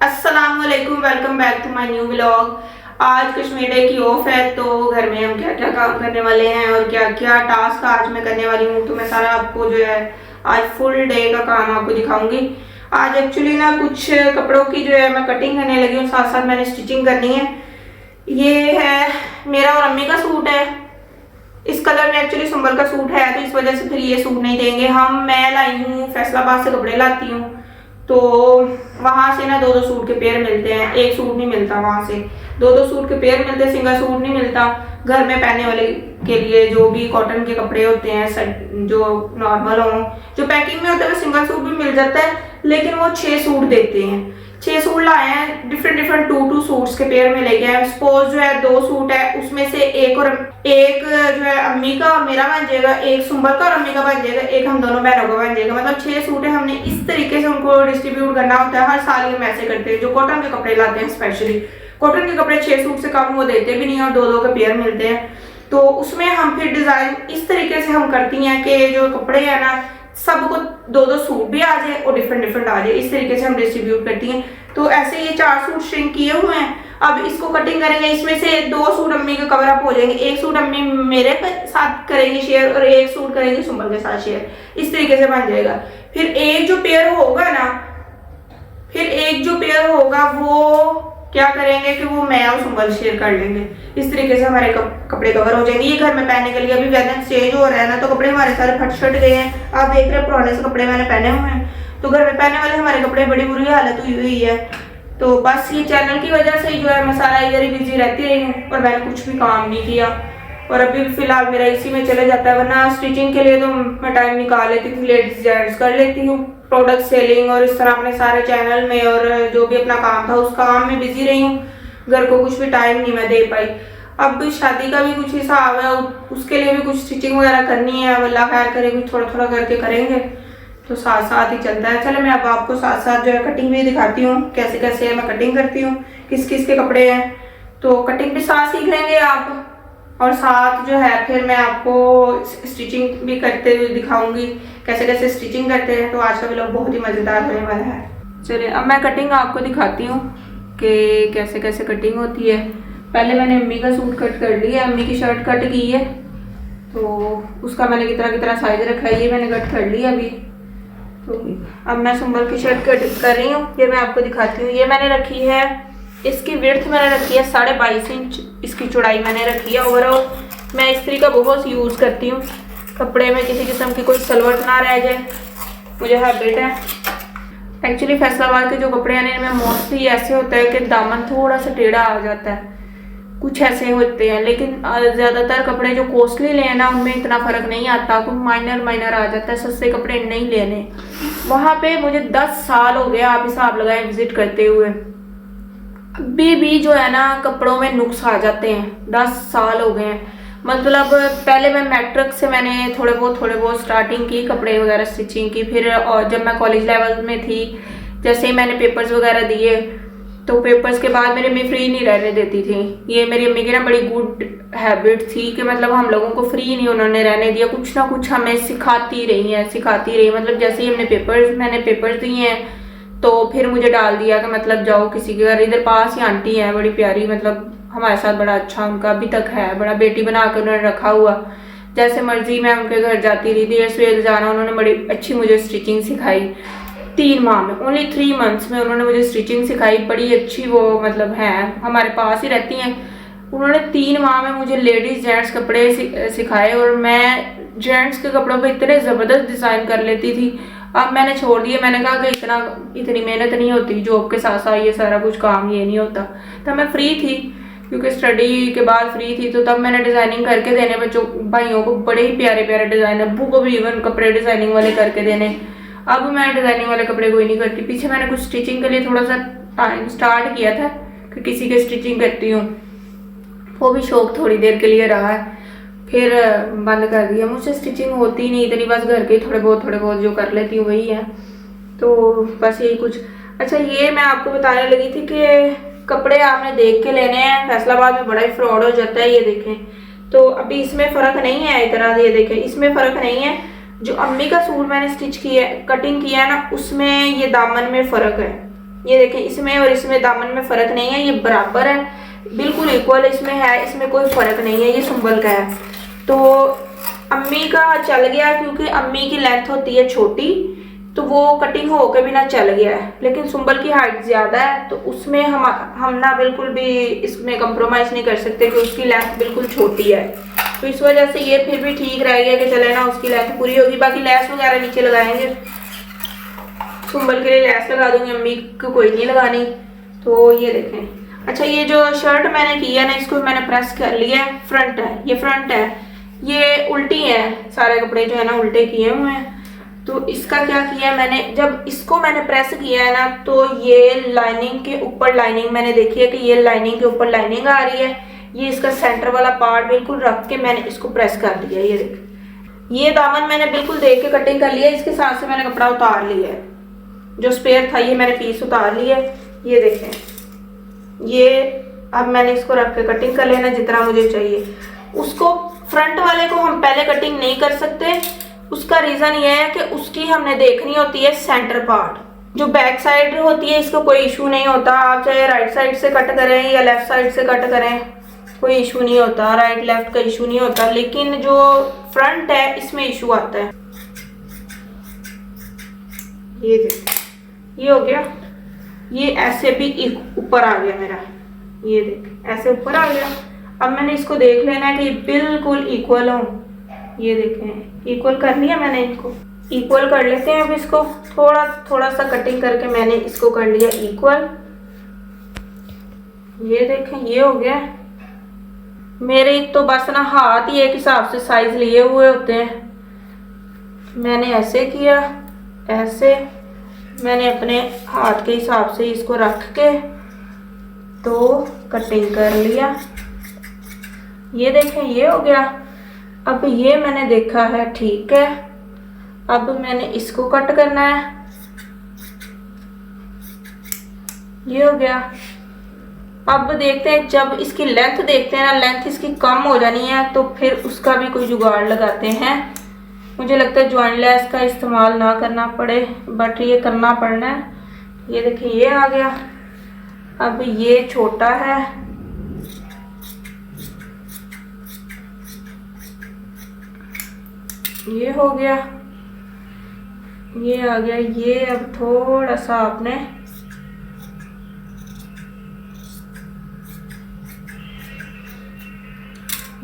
अस्सलाम वालेकुम, welcome back to my new vlog. आज कश्मीर डे की ऑफ है, तो घर में हम क्या क्या काम करने वाले हैं और क्या क्या टास्क आज मैं करने वाली हूँ, तो मैं सारा आपको जो है आज फुल डे का काम आपको दिखाऊंगी। आज एक्चुअली ना कुछ कपड़ों की जो है मैं कटिंग करने लगी हूँ, साथ साथ मैंने स्टिचिंग करनी है। ये है मेरा और अम्मी का सूट है। इस कलर में एक्चुअली सुंबल का सूट है, तो इस वजह से फिर ये सूट नहीं देंगे हम। मैं लाई हूँ फैसलाबाद से, कपड़े लाती हूँ तो वहाँ से ना दो दो सूट के पेयर मिलते हैं, एक सूट नहीं मिलता। वहाँ से दो दो सूट के पेयर मिलते हैं, सिंगल सूट नहीं मिलता। घर में पहनने वाले के लिए जो भी कॉटन के कपड़े होते हैं, जो नॉर्मल हो, जो पैकिंग में होता है, वो सिंगल सूट भी मिल जाता है, लेकिन वो 6 सूट देते हैं। 6 सूट लाए हैं, डिफरेंट 2 सूट्स के पेयर में लेके आए। सपोज जो है 2 सूट है, उसमें से एक जो है अम्मी का और मेरा बन जाएगा, एक सुंबल का और अम्मी का बन जाएगा, एक हम दोनों बहनों का बन जाएगा। मतलब 6 सूट है, हमने इस तरीके से उनको डिस्ट्रीब्यूट करना होता है। हर साल हम ऐसे करते हैं। जो कॉटन के कपड़े लाते हैं, स्पेशली कॉटन के कपड़े 6 सूट से कम वो देते भी नहीं और 2 के पेयर मिलते हैं। तो उसमें हम फिर डिजाइन इस तरीके से हम करती हैं कि जो कपड़े हैं ना, सबको 2 सूट भी आ जाए और डिफरेंट आ जाए। इस तरीके से हम डिस्ट्रीब्यूट करती हैं। तो ऐसे ये 4 सूट श्रिंक किए हुए हैं। अब इसको कटिंग करेंगे। इसमें से 2 सूट अम्मी के कवर अप हो जाएंगे, एक सूट अम्मी मेरे साथ करेंगे शेयर और एक सूट करेंगे सुंबल के साथ शेयर। इस तरीके से बन जाएगा। फिर एक जो पेयर होगा वो क्या करेंगे कि वो मैं और सुंबल शेयर कर लेंगे। इस तरीके से हमारे कपड़े कवर हो जाएंगे। ये घर में पहनने के लिए अभी वेदर चेंज हो रहा है ना, तो कपड़े हमारे सारे फट गए हैं। आप देख रहे हैं पुराने से कपड़े मैंने पहने हुए हैं, तो घर में पहनने वाले हमारे कपड़े बड़ी बुरी हालत हुई है। तो बस ये चैनल की वजह से जो है मैं सारा इधर ही बिजी रहती रही हूँ और मैंने कुछ भी काम नहीं किया। और अभी फिलहाल मेरा इसी में चले जाता है, वरना स्टिचिंग के लिए तो मैं टाइम निकाल लेती थी, लेडीज जेंट्स कर लेती हूँ। प्रोडक्ट सेलिंग और इस तरह अपने सारे चैनल में और जो भी अपना काम था उस काम में बिजी रही हूँ। घर को कुछ भी टाइम नहीं मैं दे पाई। अब शादी का भी कुछ हिसाब है, उसके लिए भी कुछ स्टिचिंग वगैरह करनी है। अब अल्लाह खैर करे, कुछ थोड़ा करके करेंगे, तो साथ साथ ही चलता है। चलो मैं अब आपको साथ साथ जो है कटिंग भी दिखाती हूँ, कैसे कैसे मैं कटिंग करती हूँ, किस किस के कपड़े हैं। तो कटिंग भी साथ सीख लेंगे आप, और साथ जो है फिर मैं आपको स्टिचिंग भी करते हुए दिखाऊंगी कैसे कैसे स्टिचिंग करते हैं। तो आज का व्लॉग बहुत ही मज़ेदार होने वाला है। चलिए अब मैं कटिंग आपको दिखाती हूँ कि कैसे कैसे कटिंग होती है। पहले मैंने अम्मी का सूट कट कर लिया, अम्मी की शर्ट कट की है, तो उसका मैंने कितना साइज रखा है ये मैंने कट कर लिया अभी। तो अब मैं सुंबल की शर्ट कट कर रही हूँ, ये मैं आपको दिखाती हूँ। ये मैंने रखी है, इसकी विड्थ मैंने रखी है 22.5 इंच, इसकी चौड़ाई मैंने रखी है। ओवरऑल मैं इस्त्री का बहुत यूज़ करती हूँ, कपड़े में किसी किस्म की कोई सलवट ना रह जाए, मुझे हैबिट है। एक्चुअली फैसलाबाद के जो कपड़े हैं इनमें मोस्टली ऐसे होता है कि दामन थोड़ा सा टेढ़ा आ जाता है, कुछ ऐसे होते हैं। लेकिन ज़्यादातर कपड़े जो कॉस्टली ले ना उनमें इतना फ़र्क नहीं आता, कुछ माइनर आ जाता है। सस्ते कपड़े नहीं लेने। वहाँ पे मुझे 10 साल हो गया, आप हिसाब लगाएं विजिट करते हुए। अभी भी जो है ना कपड़ों में नुक्स आ जाते हैं। 10 साल हो गए हैं। मतलब पहले मैं मैट्रिक से मैंने थोड़े बहुत स्टार्टिंग की कपड़े वगैरह स्टिचिंग की। फिर और जब मैं कॉलेज लेवल में थी, जैसे ही मैंने पेपर्स वगैरह दिए, तो पेपर्स के बाद मेरी अम्मी फ्री नहीं रहने देती थी। ये मेरी अम्मी की ना बड़ी गुड हैबिट थी कि मतलब हम लोगों को फ्री नहीं उन्होंने रहने दिया, कुछ ना कुछ हमें सिखाती रही। मतलब जैसे ही मैंने पेपर्स दिए हैं, तो फिर मुझे डाल दिया कि मतलब जाओ किसी के घर। इधर पास ही आंटी है बड़ी प्यारी, मतलब हमारे साथ बड़ा अच्छा उनका अभी तक है, बड़ा बेटी बना कर उन्होंने रखा हुआ। जैसे मर्जी मैं उनके घर जाती रही, देर सवेर जाना। उन्होंने बड़ी अच्छी मुझे स्टिचिंग सिखाई 3 माह में, ओनली 3 मंथ्स में उन्होंने मुझे स्टिचिंग सिखाई। बड़ी अच्छी वो मतलब हैं, हमारे पास ही रहती हैं। उन्होंने 3 माह में मुझे लेडीज जेंट्स कपड़े सिखाए, और मैं जेंट्स के कपड़ों पे इतने ज़बरदस्त डिज़ाइन कर लेती थी। अब मैंने छोड़ दिया, मैंने कहा कि इतनी मेहनत नहीं होती, जॉब के साथ साथ ये सारा कुछ काम ये नहीं होता। तब मैं फ्री थी, क्योंकि स्टडी के बाद फ्री थी, तो तब मैंने डिज़ाइनिंग करके देने बच्चों भाइयों को बड़े ही प्यारे डिज़ाइन, अब्बू को भी इवन कपड़े डिज़ाइनिंग वाले करके देने। अब मैं डिज़ाइनिंग वाले कपड़े कोई नहीं करती। पीछे मैंने कुछ स्टिचिंग के लिए थोड़ा सा टाइम स्टार्ट किया था कि किसी के स्टिचिंग करती हूँ, वो भी शौक थोड़ी देर के लिए रहा है, फिर बंद कर दिया। मुझसे स्टिचिंग होती नहीं इतनी, बस घर के थोड़े बहुत जो कर लेती हूँ वही है। तो बस यही कुछ। अच्छा, ये मैं आपको बताने लगी थी कि कपड़े आपने देख के लेने हैं, फैसलाबाद में बड़ा ही फ्रॉड हो जाता है। ये देखें, तो अभी इसमें फ़र्क नहीं है इतना, ये देखें इसमें फ़र्क नहीं है। जो अम्मी का सूट मैंने स्टिच किया कटिंग किया है ना, उसमें ये दामन में फ़र्क है। ये देखें, इसमें और इसमें दामन में फ़र्क नहीं है, ये बराबर है, बिल्कुल इक्वल इसमें है, इसमें कोई फ़र्क नहीं है, ये संभल का है। तो अम्मी का चल गया क्योंकि अम्मी की लेंथ होती है छोटी, तो वो कटिंग हो के भी ना चल गया है, लेकिन सुंबल की हाइट ज़्यादा है तो उसमें हम ना बिल्कुल भी इसमें कंप्रोमाइज़ नहीं कर सकते कि उसकी लेंथ बिल्कुल छोटी है। तो इस वजह से ये फिर भी ठीक रह गया कि चले ना उसकी लेंथ पूरी होगी। बाकी लेस वगैरह नीचे लगाएंगे, सुंबल के लिए लेस लगा दूंगी, अम्मी को कोई नहीं लगानी। तो ये देखें। अच्छा, ये जो शर्ट मैंने की है ना, इसको मैंने प्रेस कर लिया है, फ्रंट है, ये फ्रंट है, ये उल्टी है, सारे कपड़े जो है ना उल्टे किए हुए हैं। तो इसका क्या किया मैंने, जब इसको मैंने प्रेस किया है ना, तो ये लाइनिंग के ऊपर लाइनिंग मैंने देखी है कि ये लाइनिंग के ऊपर लाइनिंग आ रही है, ये इसका सेंटर वाला पार्ट बिल्कुल रख के मैंने इसको प्रेस कर दिया। ये देख, ये दामन मैंने बिल्कुल देख के कटिंग कर लिया, इसके साथ से मैंने कपड़ा उतार लिया है, जो स्पेयर था ये मैंने पीस उतार लिया है। ये देखें, ये अब मैंने इसको रख के कटिंग कर लेना जितना मुझे चाहिए। उसको फ्रंट वाले को हम पहले कटिंग नहीं कर सकते, उसका रीज़न ये है कि उसकी हमने देखनी होती है सेंटर पार्ट, जो बैक साइड होती है इसका कोई इशू नहीं होता, आप चाहे राइट साइड से कट करें या लेफ्ट साइड से कट करें, कोई इशू नहीं होता, राइट लेफ्ट का इशू नहीं होता, लेकिन जो फ्रंट है इसमें इशू आता है। ये देख, ये हो गया, ये ऐसे भी ऊपर आ गया मेरा, ये देख ऐसे ऊपर आ गया। अब मैंने इसको देख लेना है कि बिल्कुल इक्वल हो, ये देखें इक्वल कर लिया मैंने, इनको इक्वल कर लेते हैं। अब इसको थोड़ा थोड़ा सा कटिंग करके मैंने इसको कर लिया इक्वल, ये देखें ये हो गया। मेरे तो बस ना हाथ ही एक हिसाब से साइज लिए हुए होते हैं, मैंने ऐसे किया, ऐसे मैंने अपने हाथ के हिसाब से इसको रख के तो कटिंग कर लिया, ये देखें ये हो गया। अब ये मैंने देखा है ठीक है, अब मैंने इसको कट करना है, ये हो गया। अब देखते हैं, जब इसकी लेंथ देखते हैं ना, लेंथ इसकी कम हो जानी है तो फिर उसका भी कोई जुगाड़ लगाते हैं। मुझे लगता है जॉइंट लेस का इस्तेमाल ना करना पड़े, बट ये करना पड़ना है। ये देखिए ये आ गया। अब ये छोटा है, ये हो गया, ये आ गया। ये अब थोड़ा सा आपने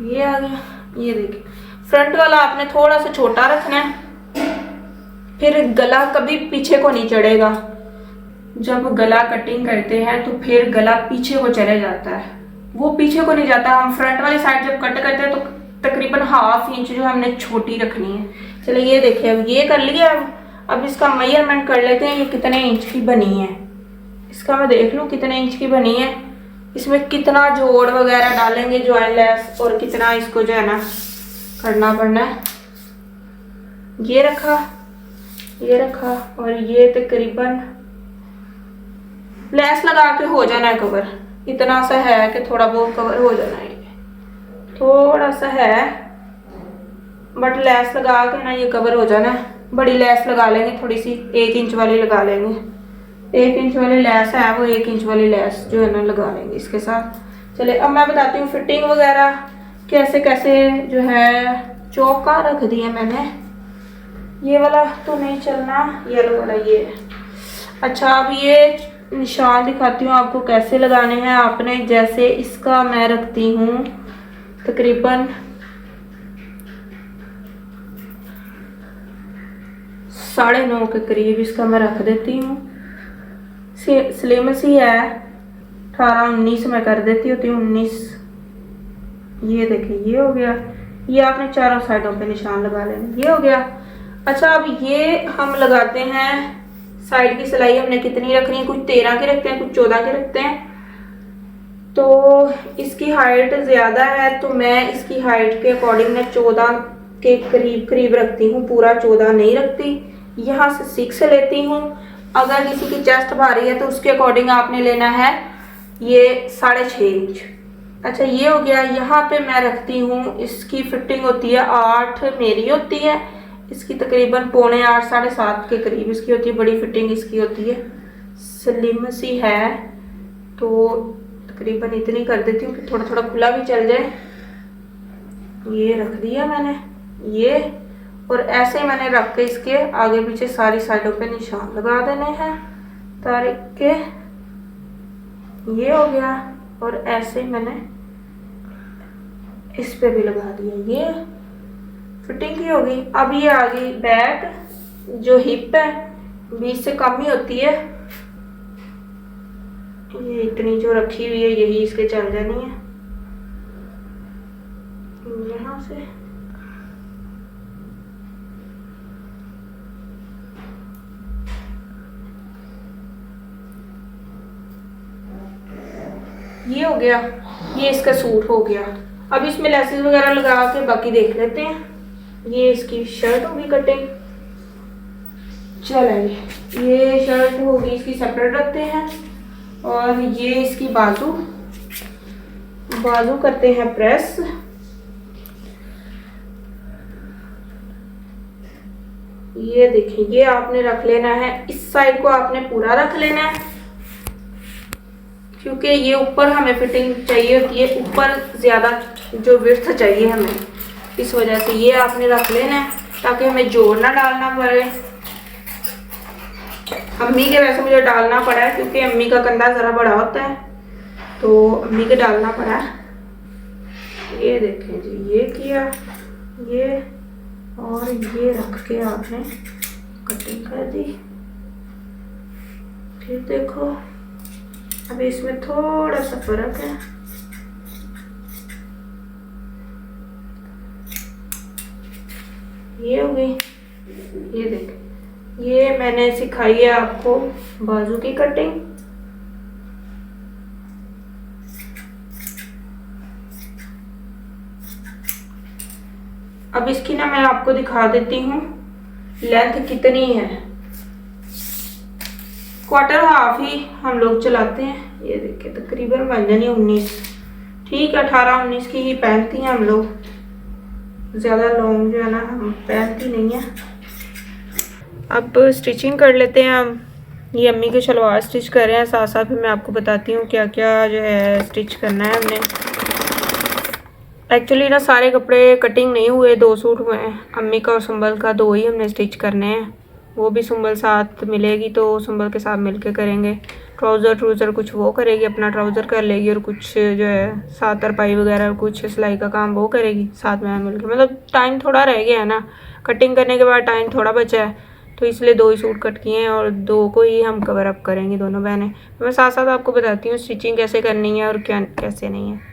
ये आ गया, ये देखिए फ्रंट वाला आपने थोड़ा सा छोटा रखना है, फिर गला कभी पीछे को नहीं चढ़ेगा। जब गला कटिंग करते हैं तो फिर गला पीछे को चले जाता है, वो पीछे को नहीं जाता। हम फ्रंट वाली साइड जब कट करते हैं तो तकरीबन ½ इंच जो हमने छोटी रखनी है। चलिए ये देखिए, अब ये कर लिया। अब इसका मेजरमेंट कर लेते हैं, ये कितने इंच की बनी है, इसका मैं देख लूँ कितने इंच की बनी है, इसमें कितना जोड़ वगैरह डालेंगे जॉइंट लेस, और कितना इसको जो है ना करना पड़ना है। ये रखा, ये रखा, और ये तकरीबन लेस लगा के हो जाना है कवर, इतना सा है कि थोड़ा बहुत कवर हो जाना है, थोड़ा सा है बट लेस लगा के ना ये कवर हो जाना है। बड़ी लेस लगा लेंगे, थोड़ी सी 1 इंच वाली लगा लेंगे, 1 इंच वाली लेस है वो 1 इंच वाली लेस जो है ना लगा लेंगे इसके साथ। चलिए अब मैं बताती हूँ फिटिंग वगैरह कैसे कैसे जो है। चौका रख दिया मैंने, ये वाला तो नहीं चलना, येलो वाला ये। अच्छा अब ये निशान दिखाती हूँ आपको कैसे लगाने हैं आपने। जैसे इसका मैं रखती हूँ तकरीबन 9.5 के करीब, इसका मैं रख देती हूँ। स्लिम सी है, 18-19 में कर देती होती हूँ, 19। ये देखिए ये हो गया। ये आपने चारों साइडों पे निशान लगा लेना, ये हो गया। अच्छा अब ये हम लगाते हैं साइड की सिलाई हमने कितनी रखनी है, कुछ 13 की रखते हैं, कुछ 14 की रखते हैं। तो इसकी हाइट ज़्यादा है तो मैं इसकी हाइट के अकॉर्डिंग मैं 14 के करीब करीब रखती हूँ, पूरा 14 नहीं रखती। यहाँ से 6 लेती हूँ। अगर किसी की चेस्ट भारी है तो उसके अकॉर्डिंग आपने लेना है ये 6.5 इंच। अच्छा ये हो गया। यहाँ पे मैं रखती हूँ, इसकी फिटिंग होती है 8 मेरी होती है, इसकी तकरीबन 7.25 8 के करीब इसकी होती है, बड़ी फिटिंग इसकी होती है स्लिम सी है, तो तकरीबन इतनी कर देती हूँ कि थोड़ा थोड़ा खुला भी चल जाए। ये रख दिया मैंने ये, और ऐसे ही मैंने रख के इसके आगे पीछे सारी साइडों पे निशान लगा देने हैं तारीख के। ये हो गया, और ऐसे ही मैंने इस पे भी लगा दिया। ये फिटिंग की होगी। अब ये आ गई बैक, जो हिप है 20 से कम ही होती है, ये इतनी जो रखी हुई है यही इसके चल जानी है। यहाँ से ये हो गया, ये इसका सूट हो गया। अब इसमें लेसेस वगैरह लगा के बाकी देख लेते हैं। ये इसकी शर्ट होगी कटिंग, चलिए ये शर्ट होगी इसकी सेपरेट रखते हैं। और ये इसकी बाजू करते हैं प्रेस। ये देखिए, ये आपने रख लेना है, इस साइड को आपने पूरा रख लेना है, क्योंकि ये ऊपर हमें फिटिंग चाहिए होती है, ऊपर ज़्यादा जो विड्थ चाहिए हमें, इस वजह से ये आपने रख लेना है ताकि हमें जोड़ ना डालना पड़े। अम्मी के वैसे मुझे डालना पड़ा है क्योंकि अम्मी का कंधा ज़रा बड़ा होता है, तो अम्मी के डालना पड़ा। ये देखें जी, ये किया ये, और ये रख के आपने कटिंग कर दी। फिर देखो अब इसमें थोड़ा सा फर्क है। ये हो गई। ये देख, ये मैंने सिखाई है आपको बाजू की कटिंग। अब इसकी ना मैं आपको दिखा देती हूँ लेंथ कितनी है। क्वार्टर हाफ ही हम लोग चलाते हैं। ये देखिए तकरीबन बन जानी 19, ठीक है 18-19 की ही पहनती हैं हम लोग, ज़्यादा लॉन्ग जो है ना हम पहनती नहीं है। अब स्टिचिंग कर लेते हैं हम। ये अम्मी के शलवार स्टिच कर रहे हैं, साथ साथ में मैं आपको बताती हूँ क्या क्या जो है स्टिच करना है हमने। एक्चुअली ना सारे कपड़े कटिंग नहीं हुए, 2 सूट हुए हैं, अम्मी का और सुंबल का 2 ही हमने स्टिच करने हैं। वो भी सुंबल साथ मिलेगी तो सुंबल के साथ मिलके करेंगे। ट्राउज़र कुछ वो करेगी, अपना ट्राउज़र कर लेगी, और कुछ जो है साथ तरपाई वगैरह कुछ सिलाई का काम वो करेगी साथ में मिलके। मतलब टाइम थोड़ा रह गया है ना, कटिंग करने के बाद टाइम थोड़ा बचा है, तो इसलिए 2 ही सूट कट किए हैं और 2 को ही हम कवर अप करेंगी दोनों बहनें। तो मैं साथ साथ आपको बताती हूँ स्टिचिंग कैसे करनी है और क्या कैसे नहीं है।